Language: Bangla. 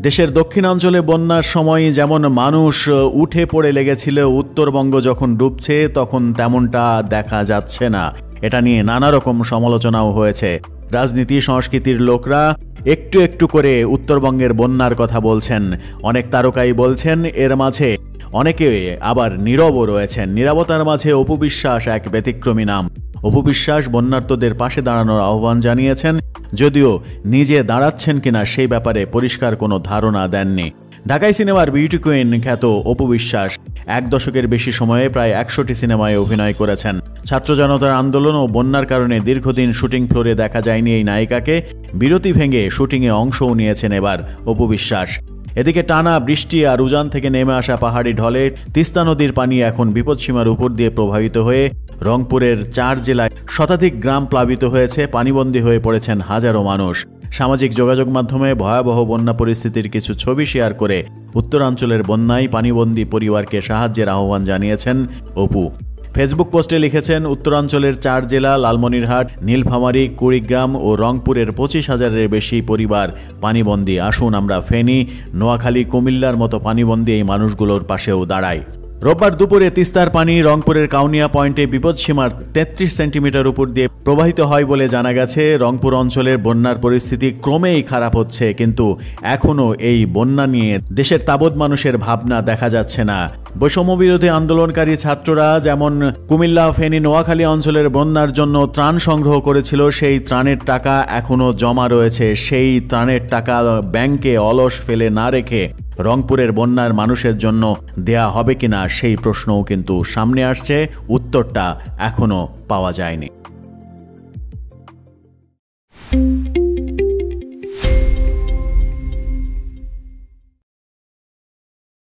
দেশের দক্ষিণাঞ্চলে বন্যার সময় যেমন মানুষ উঠে পড়ে লেগেছিল, উত্তরবঙ্গ যখন ডুবছে তখন তেমনটা দেখা যাচ্ছে না। এটা নিয়ে নানা রকম সমালোচনাও হয়েছে। রাজনীতি সংস্কৃতির লোকরা একটু একটু করে উত্তরবঙ্গের বন্যার কথা বলছেন। অনেক তারকাই বলছেন, এর মাঝে অনেকে আবার নীরবও রয়েছেন। নীরবতার মাঝে অপু বিশ্বাস এক ব্যতিক্রমী নাম। অপু বিশ্বাস বন্যার্তদের পাশে দাঁড়ানোর আহ্বান জানিয়েছেন, যদিও নিজে দাঁড়াচ্ছেন কিনা সেই ব্যাপারে পরিষ্কার কোনো ধারণা দেননি। ঢাকাই সিনেমার বিউটি কুইন খ্যাত অপু বিশ্বাস 1 দশকের বেশি সময়ে প্রায় 100টি সিনেমায় অভিনয় করেছেন। ছাত্র জনতার আন্দোলন ও বন্যার কারণে দীর্ঘদিন শুটিং ফ্লোরে দেখা যায়নি এই নায়িকাকে। বিরতি ভেঙে শুটিংয়ে অংশও নিয়েছেন এবার অপু বিশ্বাস। এদিকে টানা বৃষ্টি আর উজান থেকে নেমে আসা পাহাড়ি ঢলে তিস্তা নদীর পানি এখন বিপদসীমার উপর দিয়ে প্রবাহিত হয়ে রংপুরের 4 জেলায় শতাধিক গ্রাম প্লাবিত হয়েছে। পানিবন্দী হয়ে পড়েছেন হাজারো মানুষ। সামাজিক যোগাযোগ মাধ্যমে ভয়াবহ বন্যা পরিস্থিতির কিছু ছবি শেয়ার করে উত্তরাঞ্চলের বন্যায় পানিবন্দী পরিবারকে সাহায্যের আহ্বান জানিয়েছেন অপু। ফেসবুক পোস্টে লিখেছেন, উত্তরাঞ্চলের 4 জেলা লালমনিরহাট, নীলফামারী, কুড়িগ্রাম ও রংপুরের 25,000-এর বেশি পরিবার পানিবন্দী। আসুন আমরা ফেনী, নোয়াখালী, কুমিল্লার মতো পানিবন্দী এই মানুষগুলোর পাশেও দাঁড়াই। রোববার দুপুরে তিস্তার পানি রংপুরের কাউনিয়া পয়েন্টে বিপদসীমার 33 সেন্টিমিটার উপর দিয়ে প্রবাহিত হয় বলে জানা গেছে। রংপুর অঞ্চলের বন্যার পরিস্থিতি ক্রমেই খারাপ হচ্ছে, কিন্তু এখনও এই বন্যা নিয়ে দেশের তাবৎ মানুষের ভাবনা দেখা যাচ্ছে না। বৈষম্যবিরোধী আন্দোলনকারী ছাত্ররা যেমন কুমিল্লা, ফেনী, নোয়াখালী অঞ্চলের বন্যার জন্য ত্রাণ সংগ্রহ করেছিল, সেই ত্রাণের টাকা এখনও জমা রয়েছে। সেই ত্রাণের টাকা ব্যাংকে অলস ফেলে না রেখে রংপুরের বন্যার মানুষের জন্য দেয়া হবে কিনা সেই প্রশ্নও কিন্তু সামনে আসছে। উত্তরটা এখনও পাওয়া যায়নি।